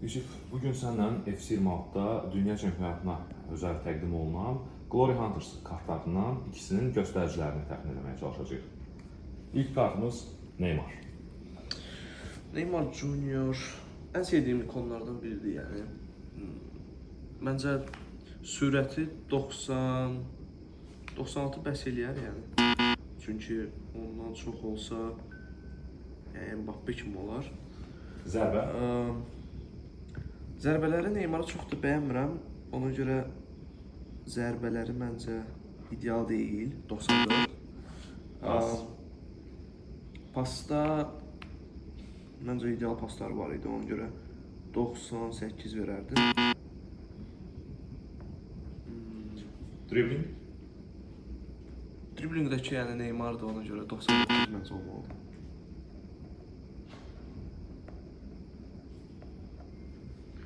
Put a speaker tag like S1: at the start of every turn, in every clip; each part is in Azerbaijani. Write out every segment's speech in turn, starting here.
S1: Yusuf, bugün səndən F26-da dünya çempionatına özəl təqdim olunan Glory Hunters kartlarından ikisinin göstəricilərini təxmin etməyə çalışacağıq. İlk kartımız Neymar.
S2: Neymar Junior ən sevdiyim ikonlardan biridir, yəni. Məncə sürəti 96 bəs eləyər, yəni. Çünki ondan çox olsa, yəni Mbappe kimi olar.
S1: Zərbə.
S2: Zərbələri Neymarı çox da bəyənmirəm. Ona görə zərbələri məncə ideal deyil. 94. Pasta məncə ideal pasları var idi. Ona görə 98 verərdim.
S1: Dribbling.
S2: Driblingdəki yəni Neymardır, ona görə 99 məncə olmalıdır.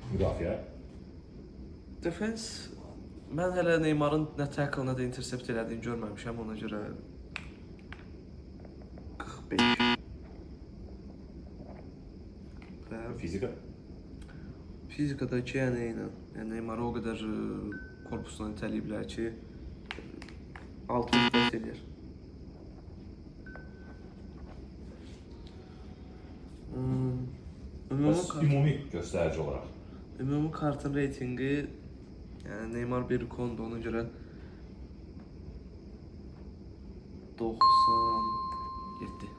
S1: Müdafiə.
S2: Defense, mən hələ Neymarın nə tackle, nə də intercept elədiyini görməmişəm, ona görə 45. Və
S1: Fizika.
S2: fizikadakı yəni Neymarı o qədər korpusuna itələyiblər ki, 60 bəs eləyər.
S1: Ümumi göstərici olaraq.
S2: Ümumi kartın reytingi, yəni Neymar bir ikondur, ona görə 97.